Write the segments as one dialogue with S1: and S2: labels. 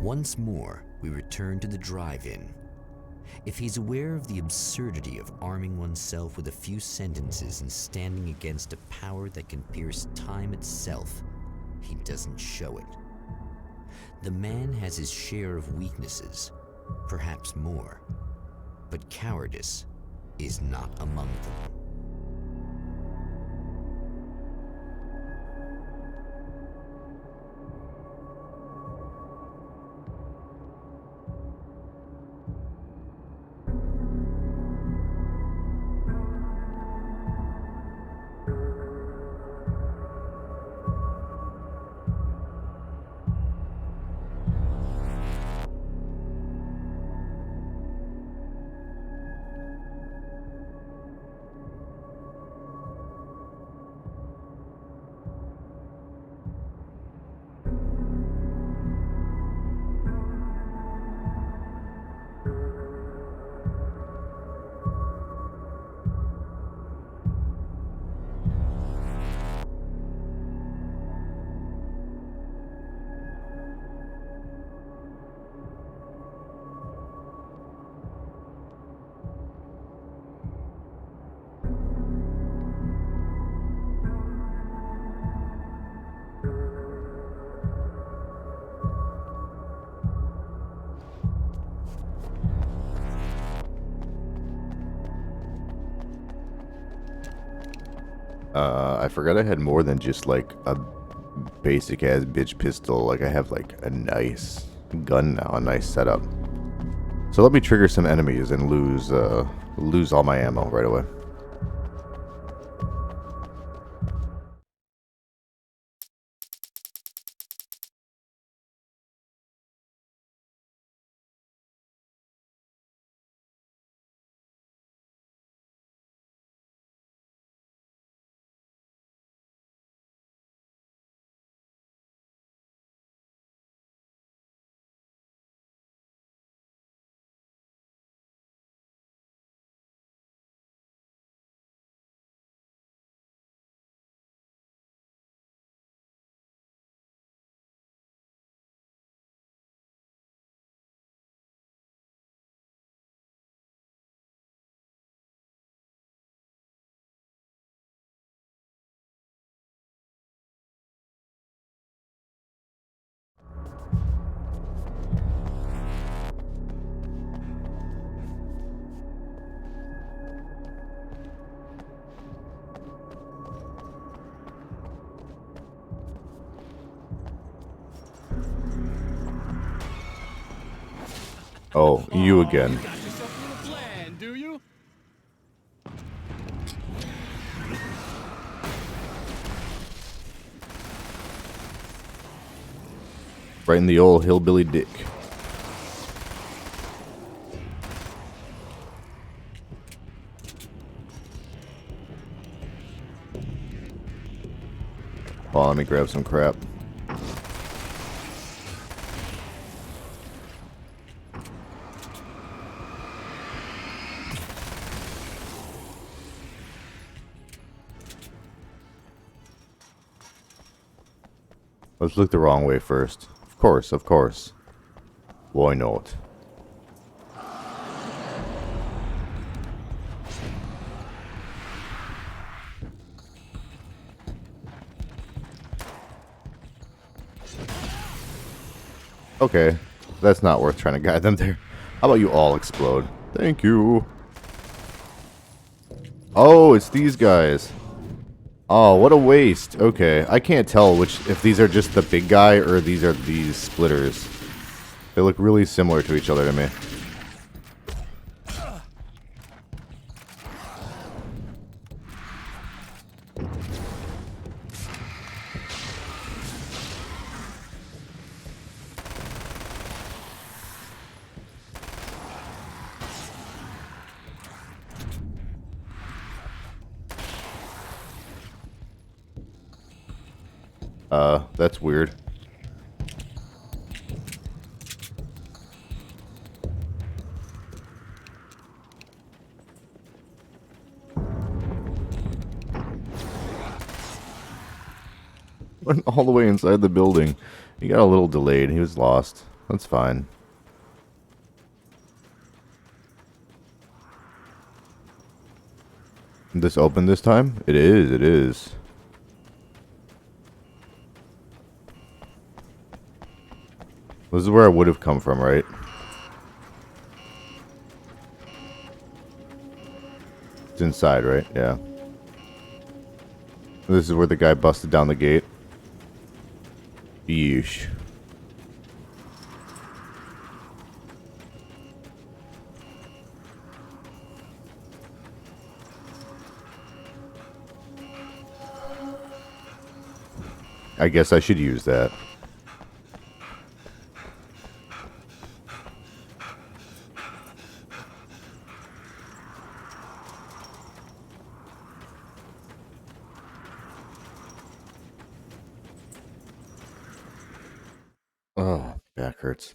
S1: Once more, we return to the drive-in. If he's aware of the absurdity of arming oneself with a few sentences and standing against a power that can pierce time itself, he doesn't show it. The man has his share of weaknesses, perhaps more, but cowardice is not among them.
S2: I forgot I had more than just like a basic ass bitch pistol. Like I have like a nice gun now, a nice setup. So let me trigger some enemies and lose all my ammo right away. Oh, you again.
S3: Got yourself a little plan, do you?
S2: Right in the old hillbilly dick. Oh, let me grab some crap. Let's look the wrong way first. Of course, of course. Why not? Okay, that's not worth trying to guide them there. How about you all explode? Thank you. Oh, it's these guys. Oh, what a waste. Okay, I can't tell if these are just the big guy or these are these splitters. They look really similar to each other to me. That's weird. Went all the way inside the building. He got a little delayed. He was lost. That's fine. This open this time? It is, it is. This is where I would have come from, right? It's inside, right? Yeah. This is where the guy busted down the gate. Yeesh. I guess I should use that. Oh, back hurts.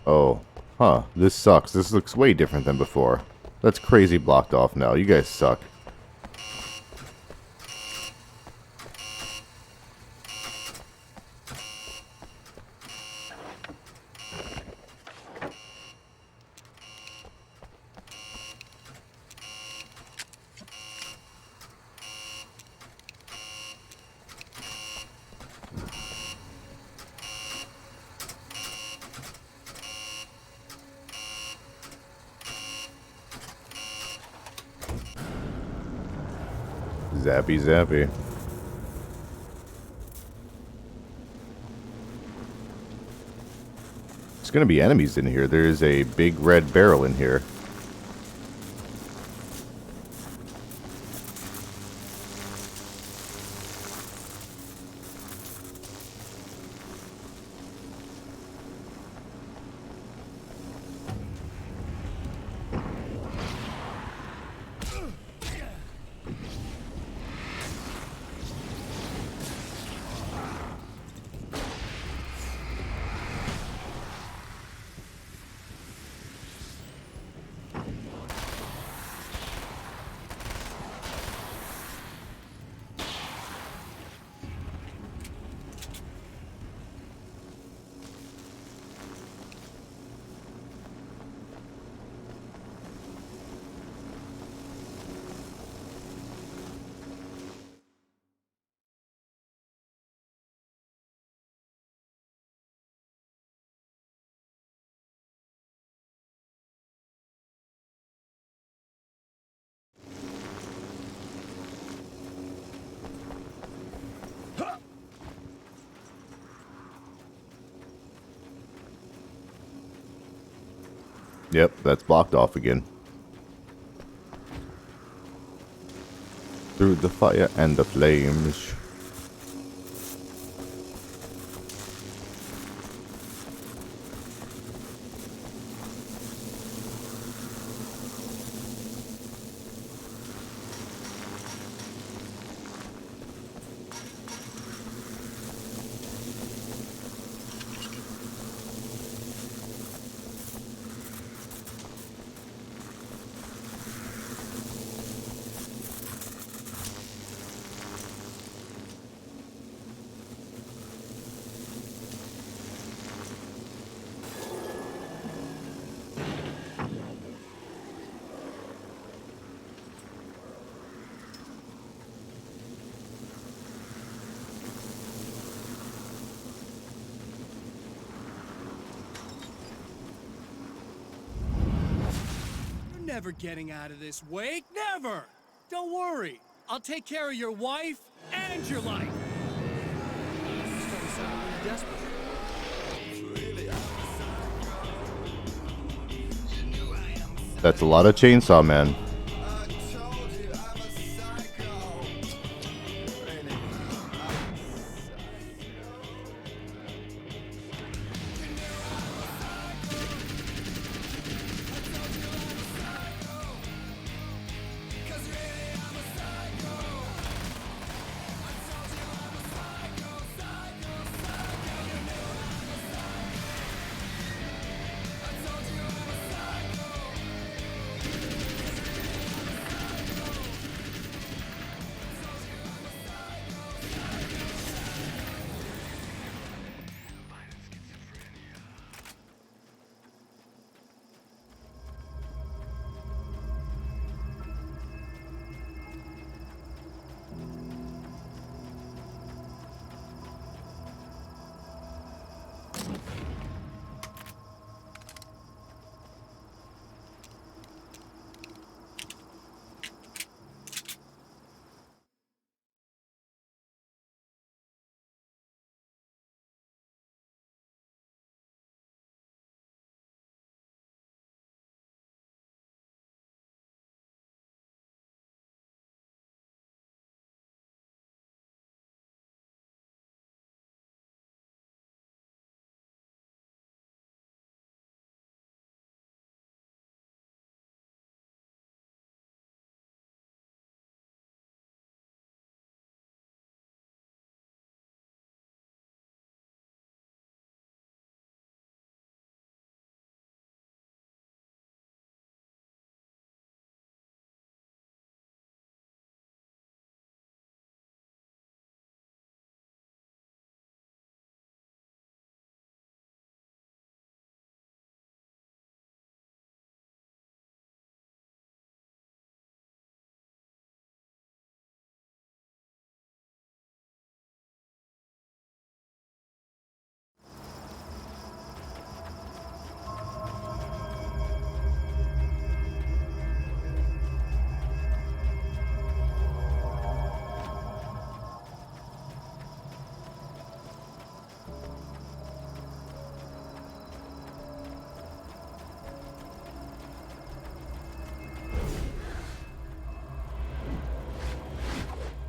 S2: Oh, huh. This sucks. This looks way different than before. That's crazy blocked off now. You guys suck. Zappy, zappy. There's gonna be enemies in here. There is a big red barrel in here. Yep, that's blocked off again. Through the fire and the flames.
S3: Never getting out of this wake. Never! Don't worry. I'll take care of your wife and your life. You started sounding really desperate.
S2: That's a lot of Chainsaw Man.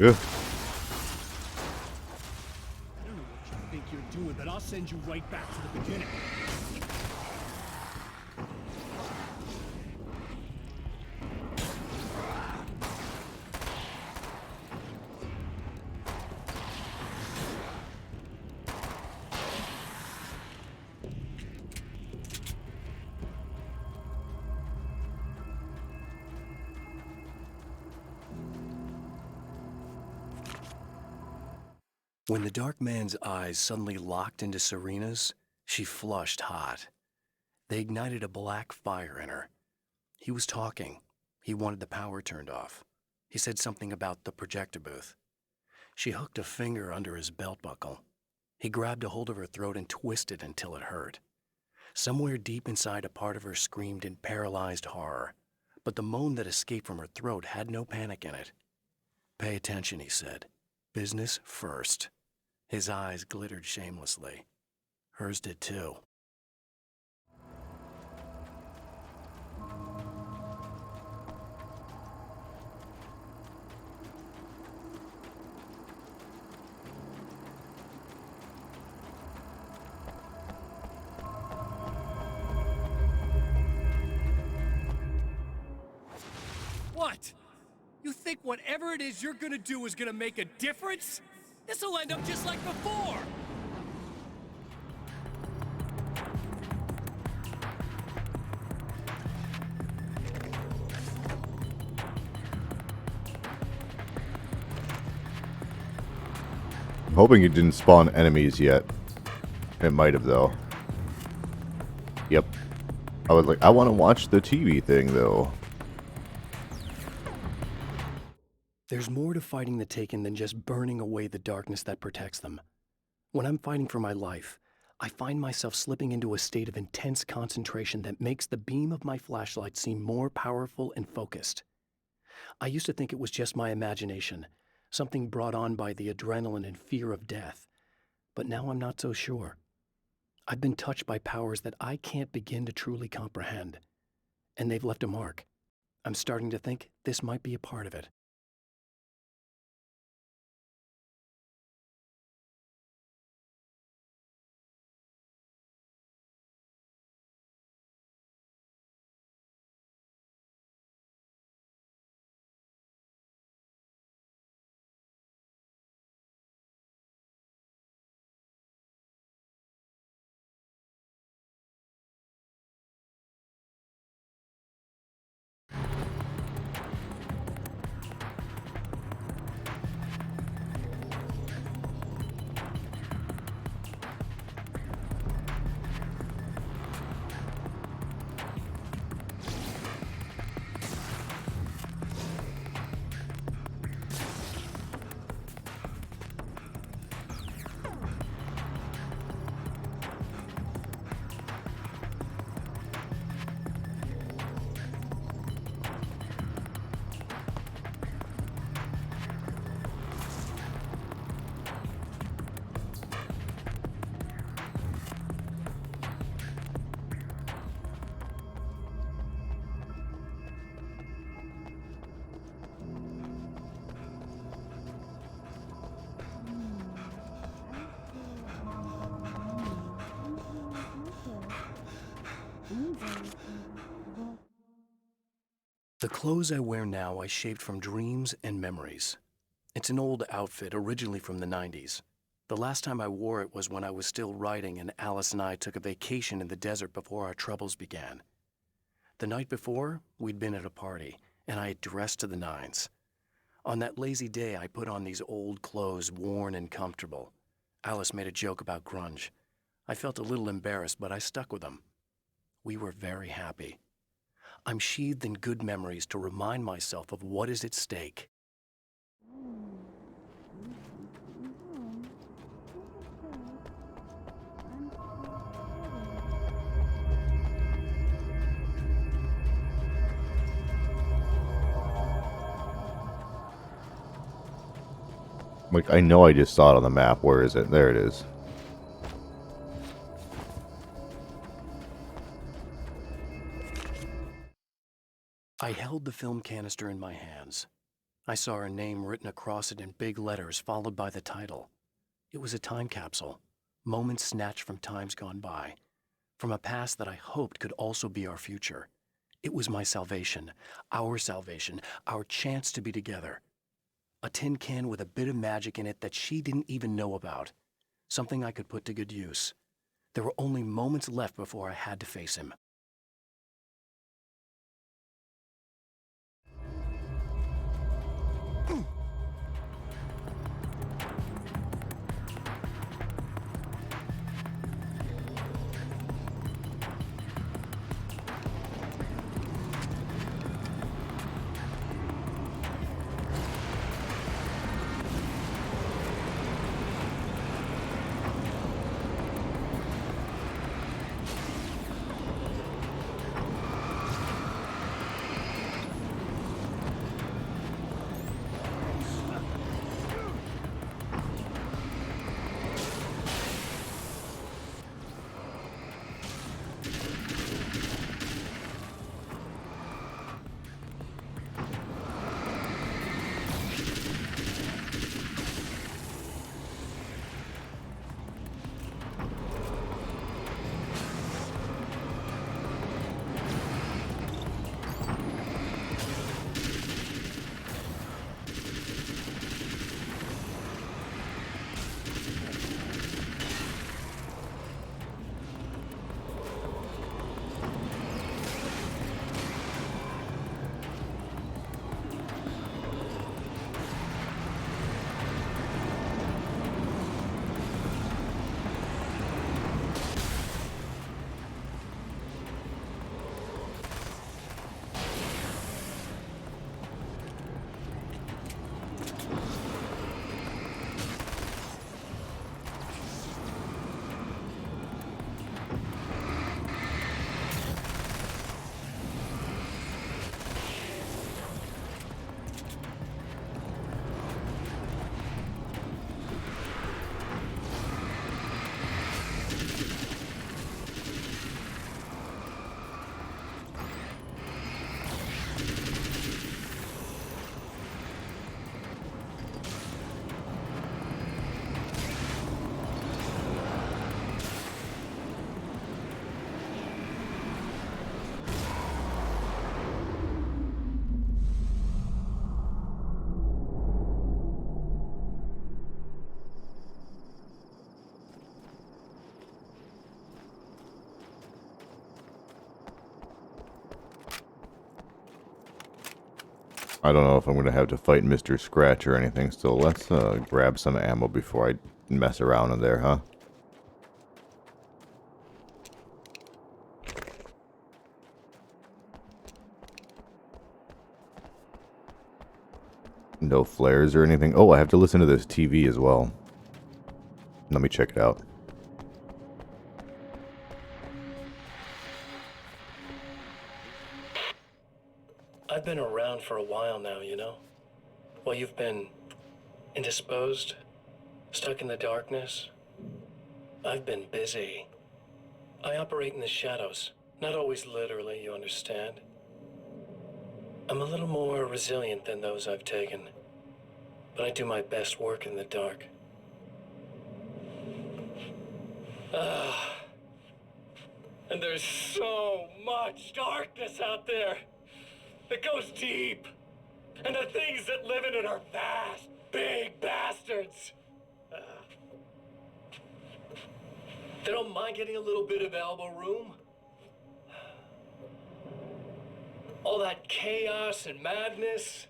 S2: Yeah.
S3: I don't know what you think you're doing, but I'll send you right back to the beginning. When the dark man's eyes suddenly locked into Serena's, she flushed hot. They ignited a black fire in her. He was talking. He wanted the power turned off. He said something about the projector booth. She hooked a finger under his belt buckle. He grabbed a hold of her throat and twisted until it hurt. Somewhere deep inside, a part of her screamed in paralyzed horror, but the moan that escaped from her throat had no panic in it. "Pay attention," he said. "Business first." His eyes glittered shamelessly. Hers did too. What? You think whatever it is you're gonna do is gonna make a difference? This'll end up just like before!
S2: I'm hoping it didn't spawn enemies yet. It might have, though. Yep. I was like, I want to watch the TV thing, though.
S3: There's more to fighting the Taken than just burning away the darkness that protects them. When I'm fighting for my life, I find myself slipping into a state of intense concentration that makes the beam of my flashlight seem more powerful and focused. I used to think it was just my imagination, something brought on by the adrenaline and fear of death, but now I'm not so sure. I've been touched by powers that I can't begin to truly comprehend, and they've left a mark. I'm starting to think this might be a part of it. The clothes I wear now I shaped from dreams and memories. It's an old outfit, originally from the 90s. The last time I wore it was when I was still writing and Alice and I took a vacation in the desert before our troubles began. The night before, we'd been at a party, and I had dressed to the nines. On that lazy day, I put on these old clothes, worn and comfortable. Alice made a joke about grunge. I felt a little embarrassed, but I stuck with them. We were very happy. I'm sheathed in good memories to remind myself of what is at stake.
S2: Like, I know I just saw it on the map. Where is it? There it is.
S3: I held the film canister in my hands. I saw her name written across it in big letters, followed by the title. It was a time capsule, moments snatched from times gone by, from a past that I hoped could also be our future. It was my salvation, our chance to be together. A tin can with a bit of magic in it that she didn't even know about. Something I could put to good use. There were only moments left before I had to face him.
S2: I don't know if I'm going to have to fight Mr. Scratch or anything, so let's grab some ammo before I mess around in there, huh? No flares or anything. Oh, I have to listen to this TV as well. Let me check it out.
S3: I've been around for a while now, you know? While you've been indisposed, stuck in the darkness, I've been busy. I operate in the shadows, not always literally, you understand? I'm a little more resilient than those I've taken, but I do my best work in the dark. And there's so much darkness out there. It goes deep. And the things that live in it are vast, big bastards. They don't mind getting a little bit of elbow room. All that chaos and madness,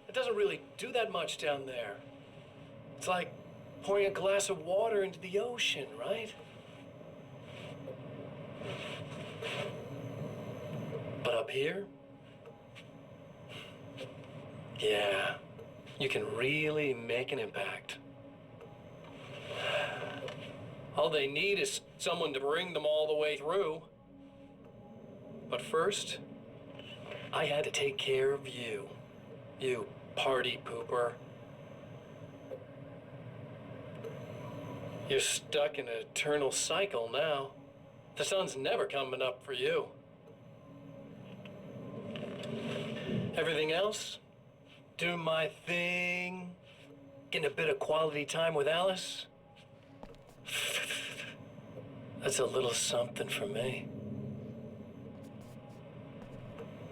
S3: it doesn't really do that much down there. It's like pouring a glass of water into the ocean, right? But up here, yeah, you can really make an impact. All they need is someone to bring them all the way through. But first, I had to take care of you. You party pooper. You're stuck in an eternal cycle now. The sun's never coming up for you. Everything else? Doing my thing. Getting a bit of quality time with Alice. That's a little something for me.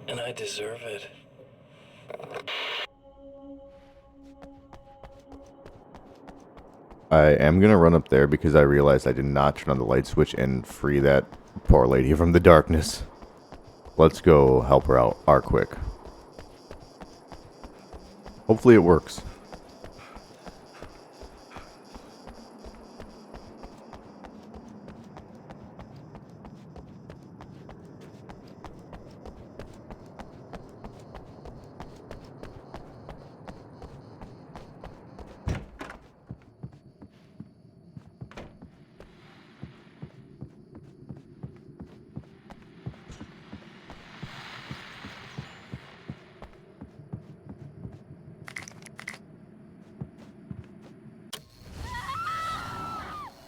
S3: And I deserve it.
S2: I am gonna run up there because I realized I did not turn on the light switch and free that poor lady from the darkness. Let's go help her out, quick. Hopefully it works.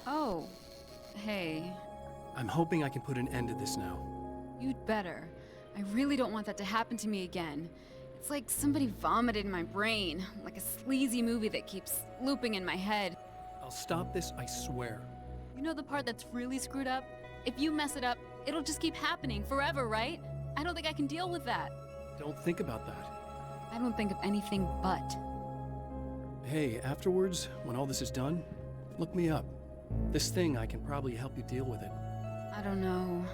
S4: Oh, hey.
S3: I'm hoping I can put an end to this now.
S4: You'd better. I really don't want that to happen to me again. It's like somebody vomited in my brain, like a sleazy movie that keeps looping in my head.
S3: I'll stop this, I swear.
S4: You know the part that's really screwed up? If you mess it up, it'll just keep happening forever, right? I don't think I can deal with that.
S3: Don't think about that.
S4: I don't think of anything but.
S3: Hey, afterwards, when all this is done, look me up. This thing, I can probably help you deal with it.
S4: I don't know.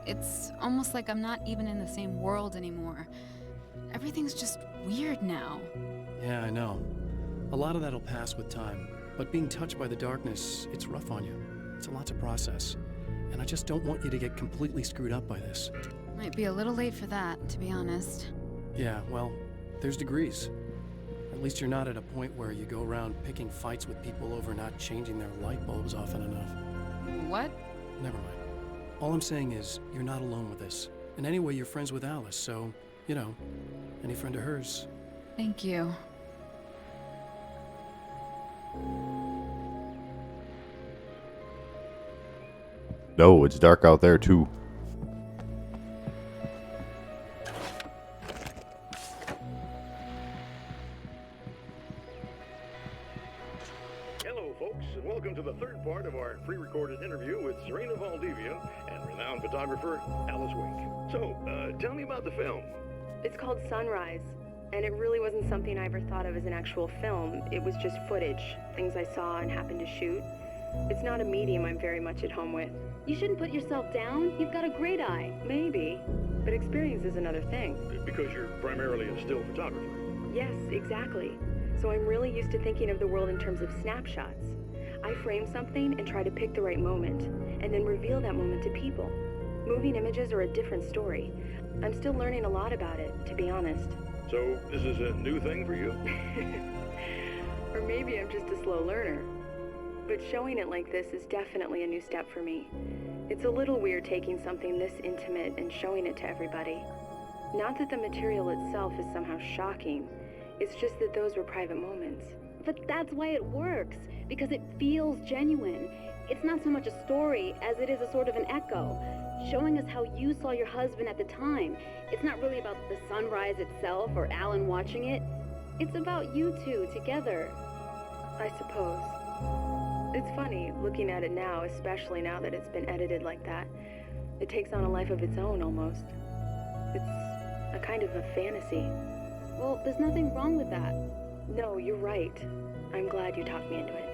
S4: It's almost like I'm not even in the same world anymore. Everything's just weird now.
S3: Yeah, I know. A lot of that'll pass with time. But being touched by the darkness, it's rough on you. It's a lot to process. And I just don't want you to get completely screwed up by this.
S4: Might be a little late for that, to be honest.
S3: Yeah, well, there's degrees. At least you're not at a point where you go around picking fights with people over not changing their light bulbs often enough.
S4: What?
S3: Never mind. All I'm saying is, you're not alone with this. And anyway, you're friends with Alice, so, you know, any friend of hers.
S4: Thank you.
S2: No, it's dark out there too.
S5: Hello, folks, and welcome to the third part of our pre-recorded interview with Serena Valdivia and renowned photographer Alice Wink. So, tell me about the film.
S6: It's called Sunrise, and it really wasn't something I ever thought of as an actual film. It was just footage, things I saw and happened to shoot. It's not a medium I'm very much at home with.
S7: You shouldn't put yourself down. You've got a great eye.
S6: Maybe, but experience is another thing.
S5: Because you're primarily a still photographer.
S6: Yes, exactly. So I'm really used to thinking of the world in terms of snapshots. I frame something and try to pick the right moment, and then reveal that moment to people. Moving images are a different story. I'm still learning a lot about it, to be honest.
S5: So, this is a new thing for you?
S6: Or maybe I'm just a slow learner. But showing it like this is definitely a new step for me. It's a little weird taking something this intimate and showing it to everybody. Not that the material itself is somehow shocking. It's just that those were private moments.
S7: But that's why it works, because it feels genuine. It's not so much a story as it is a sort of an echo, showing us how you saw your husband at the time. It's not really about the sunrise itself or Alan watching it. It's about you two together.
S6: I suppose. It's funny, looking at it now, especially now that it's been edited like that. It takes on a life of its own, almost. It's a kind of a fantasy.
S7: Well, there's nothing wrong with that.
S6: No, you're right. I'm glad you talked me into it.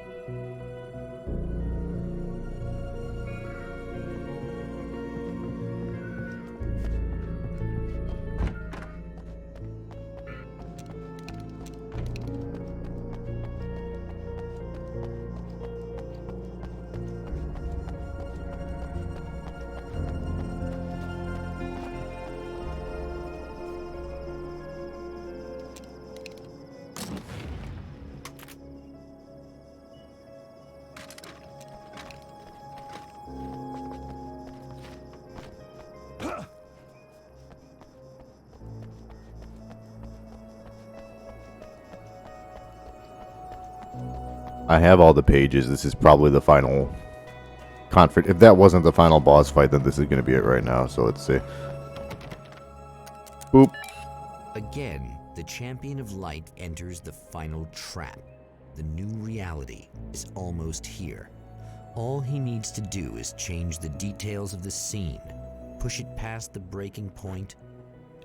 S2: I have all the pages. This is probably the final if that wasn't the final boss fight, then this is going to be it right now. So let's see. Boop.
S1: Again, the champion of light enters the final trap. The new reality is almost here. All he needs to do is change the details of the scene, push it past the breaking point,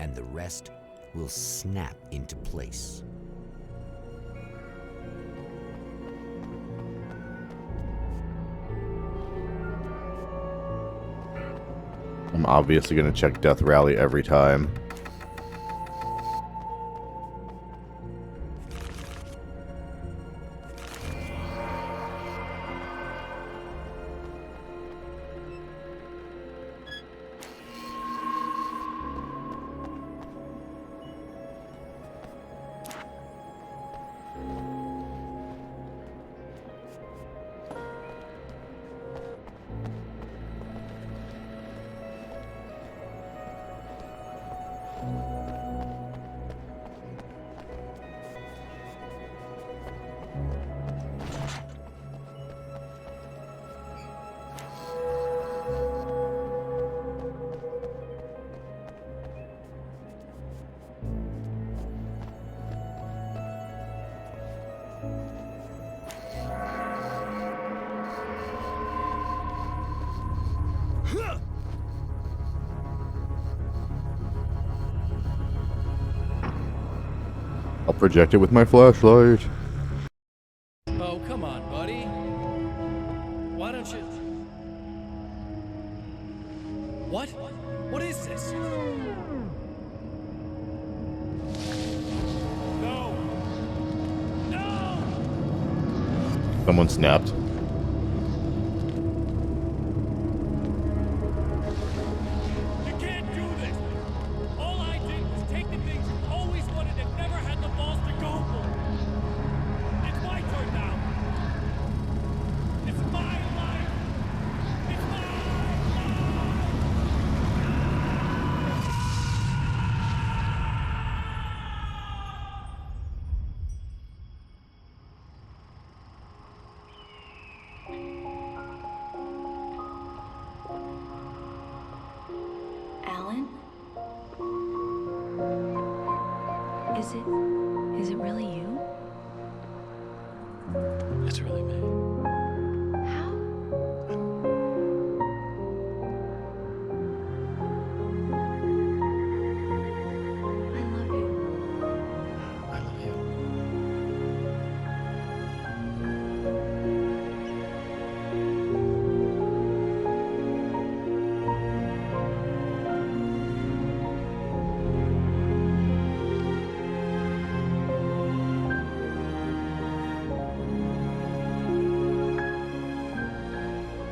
S1: and the rest will snap into place.
S2: I'm obviously going to check Death Rally every time. I'll project it with my flashlight.
S8: Oh, come on, buddy. Why don't you... What? What is this? No! No!
S2: Someone snapped.
S8: You can't do this! All I did was take the things you always wanted and never had the balls to go for. It's my turn now. It's my life. It's my life.
S6: Alan? Is it really you?
S3: It's really me.
S6: How? I love you.
S3: I love you.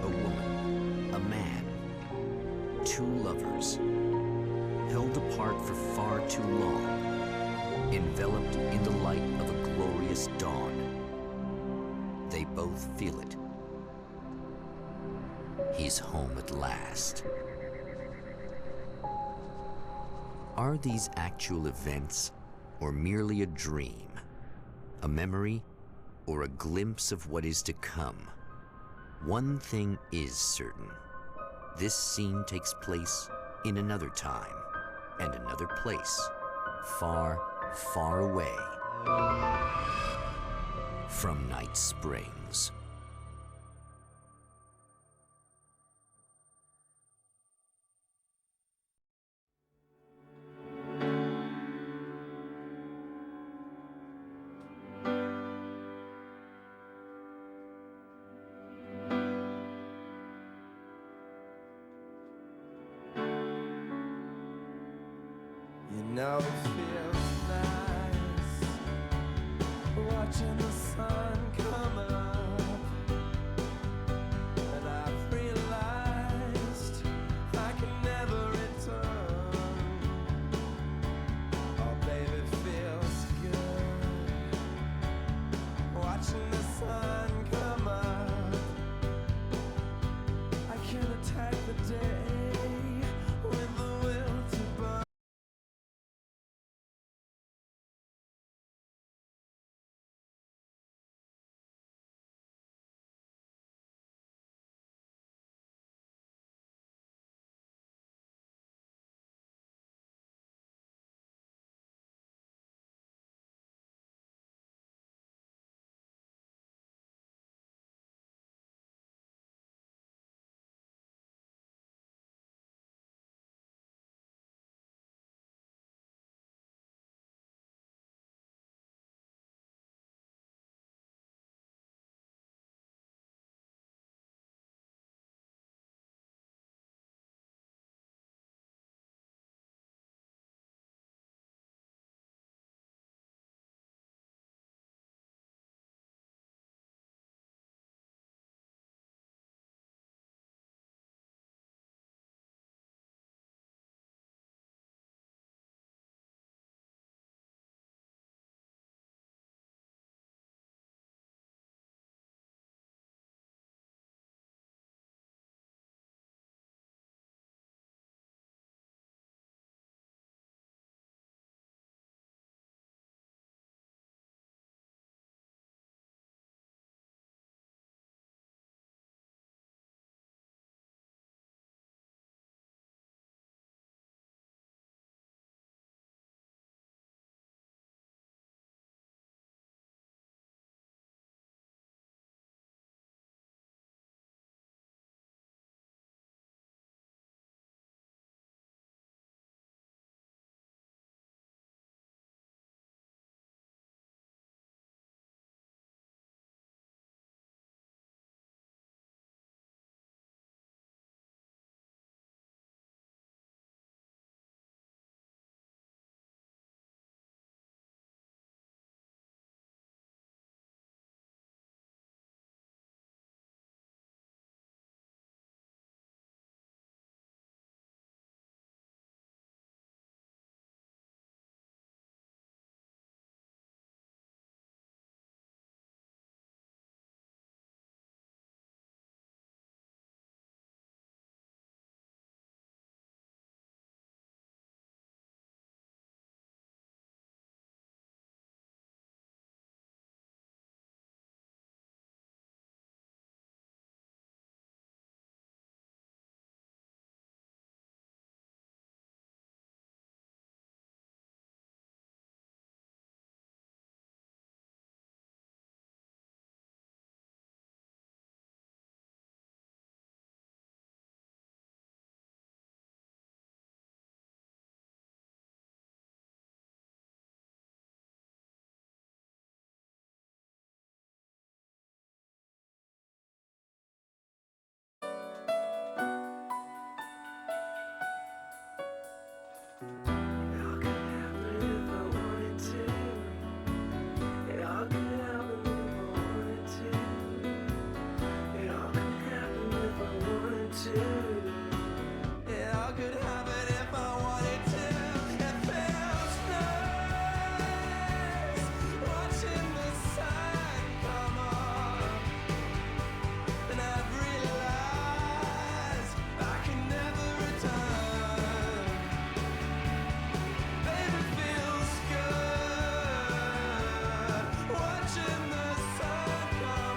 S1: A woman, a man, two lovers, held apart for far too long, enveloped in the light of a glorious dawn. They both feel it. He's home at last. Are these actual events, or merely a dream? A memory, or a glimpse of what is to come? One thing is certain. This scene takes place in another time and another place, far, far away from Night Springs.
S9: You know it feels nice watching the sun come up, and I've realized I can never return. Oh baby, it feels good watching the sun come up. I can attack the day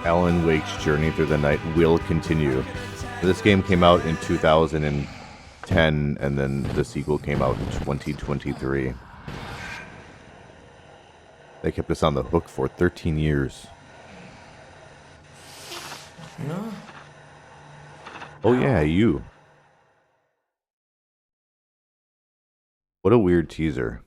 S2: Alan Wake's journey through the night will continue. This game came out in 2010, and then the sequel came out in 2023. They kept us on the hook for 13 years.
S9: No?
S2: Oh yeah, you. What a weird teaser.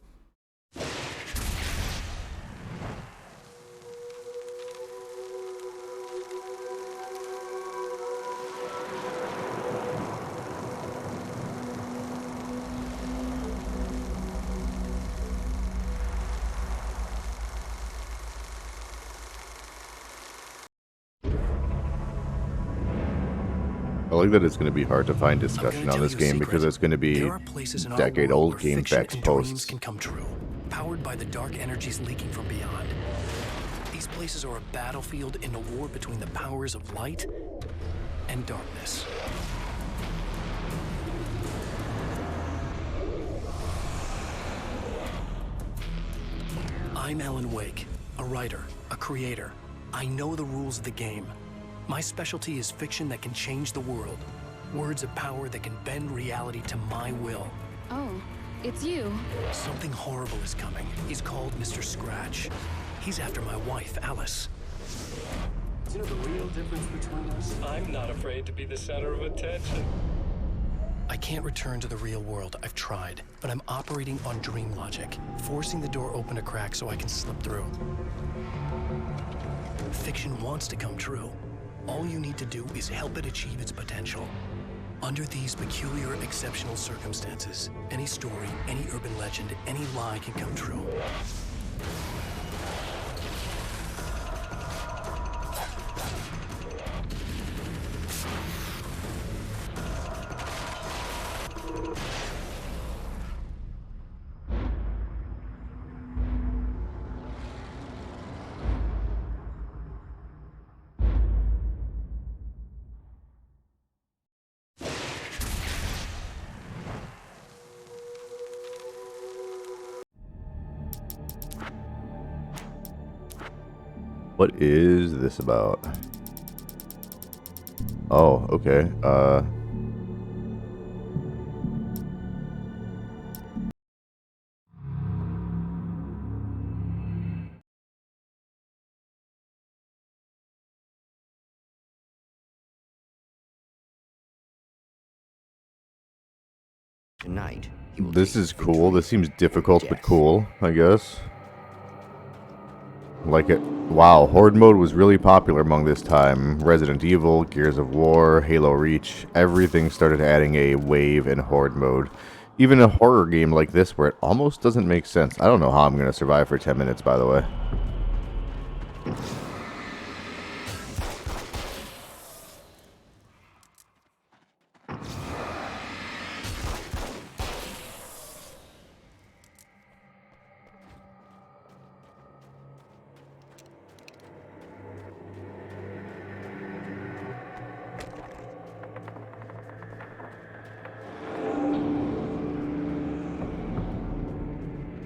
S2: I like that it's going to be hard to find discussion on this game because it's going to be
S3: There are places in our
S2: decade-old
S3: world where
S2: game
S3: fiction
S2: facts
S3: and dreams
S2: posts.
S3: can come true, powered by the dark energies leaking from beyond. These places are a battlefield in a war between the powers of light and darkness. I'm Alan Wake, a writer, a creator. I know the rules of the game. My specialty is fiction that can change the world. Words of power that can bend reality to my will.
S4: Oh, it's you.
S3: Something horrible is coming. He's called Mr. Scratch. He's after my wife, Alice.
S8: Do you know the real difference between us? I'm not afraid to be the center of attention.
S3: I can't return to the real world. I've tried, but I'm operating on dream logic, forcing the door open a crack so I can slip through. Fiction wants to come true. All you need to do is help it achieve its potential. Under these peculiar, exceptional circumstances, any story, any urban legend, any lie can come true.
S2: What is this about? Oh, okay.
S1: Tonight, he will
S2: This
S1: take
S2: is cool.
S1: victory
S2: This seems difficult
S1: or
S2: but
S1: death.
S2: cool, I guess. Like it. Wow, Horde mode was really popular among this time. Resident Evil, Gears of War, Halo Reach, everything started adding a wave in Horde mode. Even a horror game like this where it almost doesn't make sense. I don't know how I'm going to survive for 10 minutes, by the way.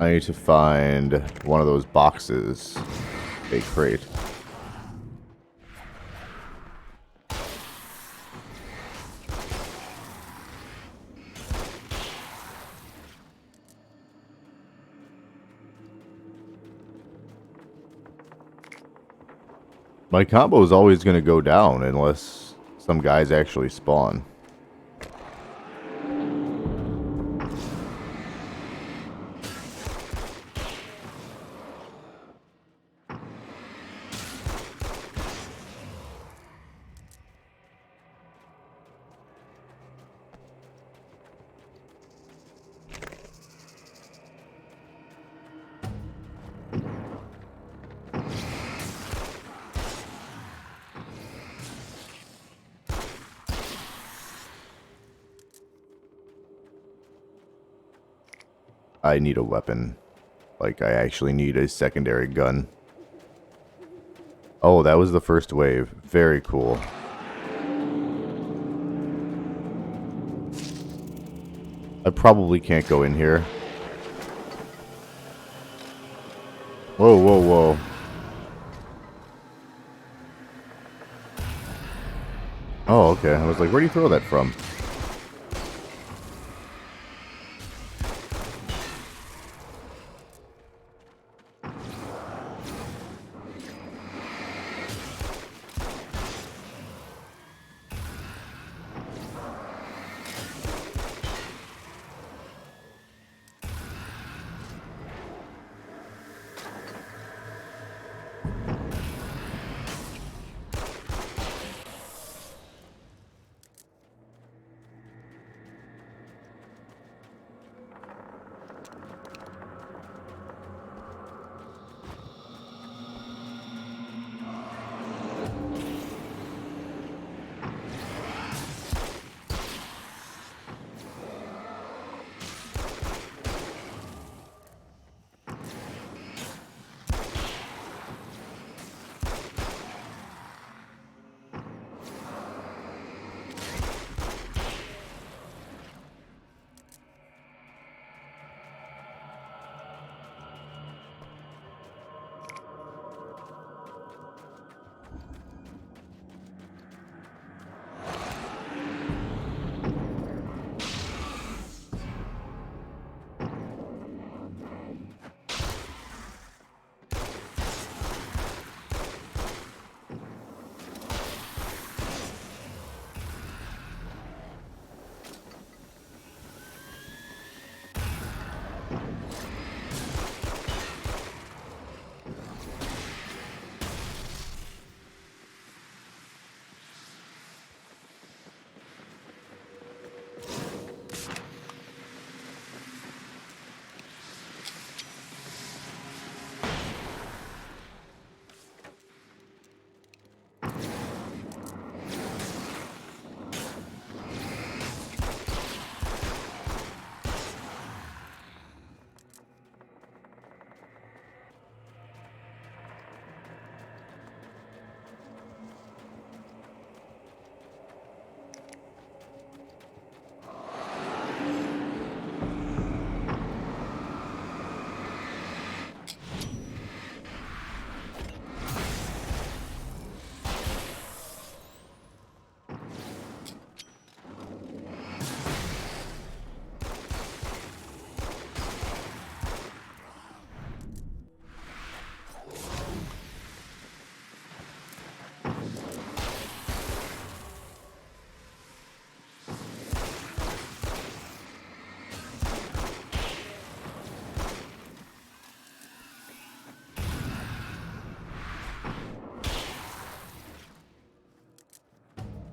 S2: I need to find one of those boxes. A crate. My combo is always going to go down unless some guys actually spawn. I need a weapon. Like, I actually need a secondary gun. Oh, that was the first wave. Very cool. I probably can't go in here. Whoa, whoa, whoa. Oh, okay. I was like, where do you throw that from?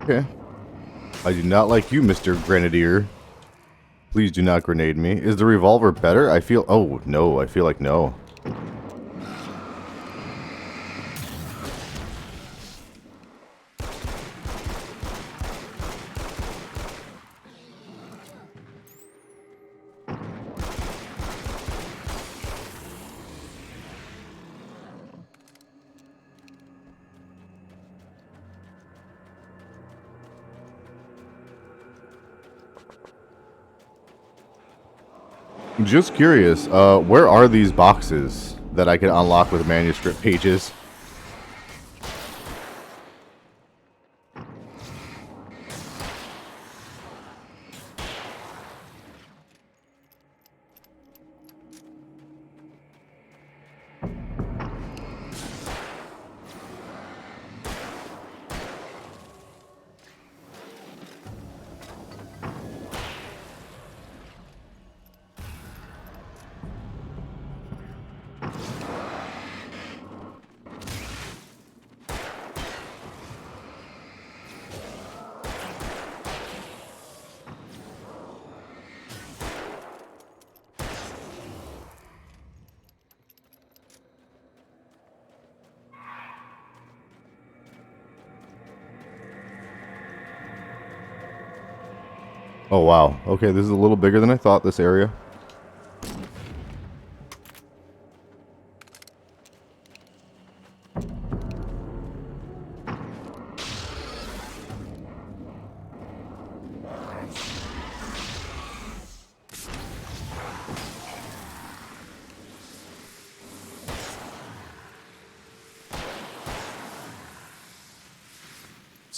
S2: Okay. I do not like you, Mr. Grenadier. Please do not grenade me. Is the revolver better? I feel... Oh, no. I feel like no. I'm just curious, where are these boxes that I can unlock with manuscript pages? Oh, wow. Okay, this is a little bigger than I thought, this area.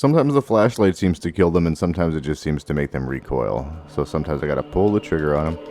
S2: Sometimes the flashlight seems to kill them, and sometimes it just seems to make them recoil. So sometimes I gotta pull the trigger on them.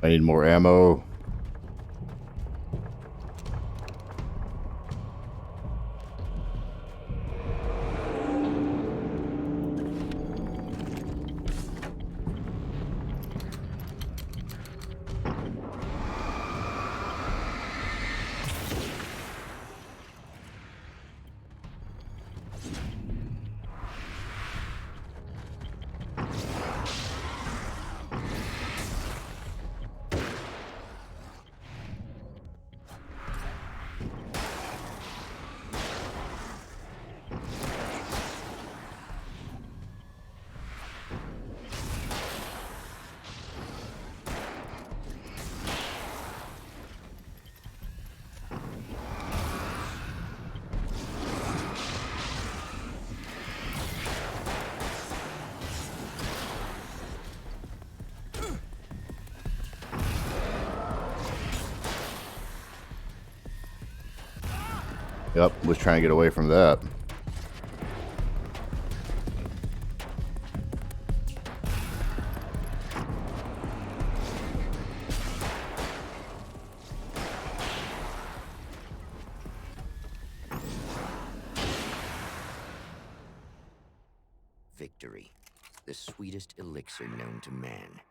S2: I need more ammo. Yep, was trying to get away from that.
S1: Victory, the sweetest elixir known to man.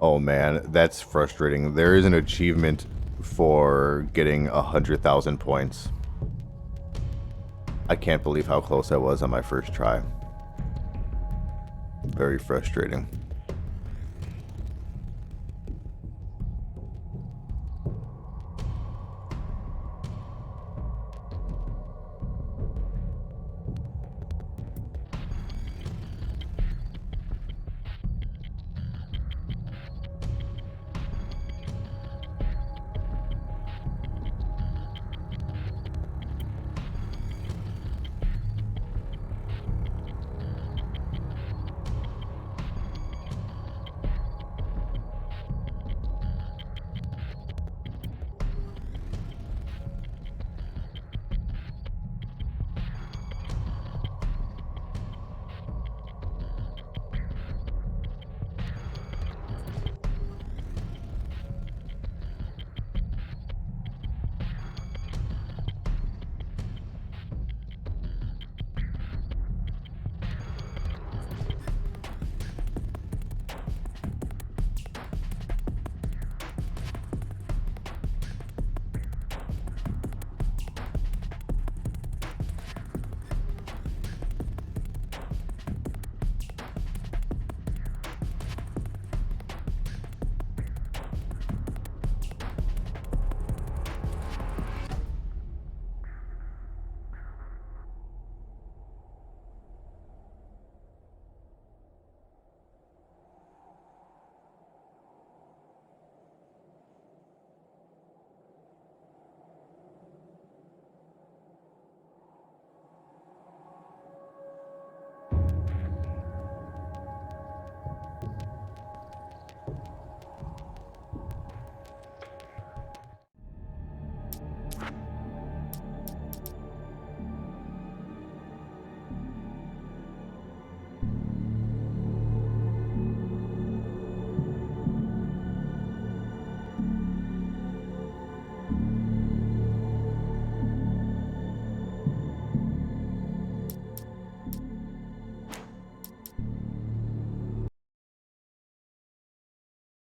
S2: Oh man, that's frustrating. There is an achievement for getting 100,000 points. I can't believe how close I was on my first try. Very frustrating.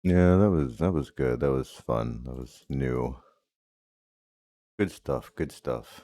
S2: Yeah, that was good. That was fun. That was new. Good stuff. Good stuff.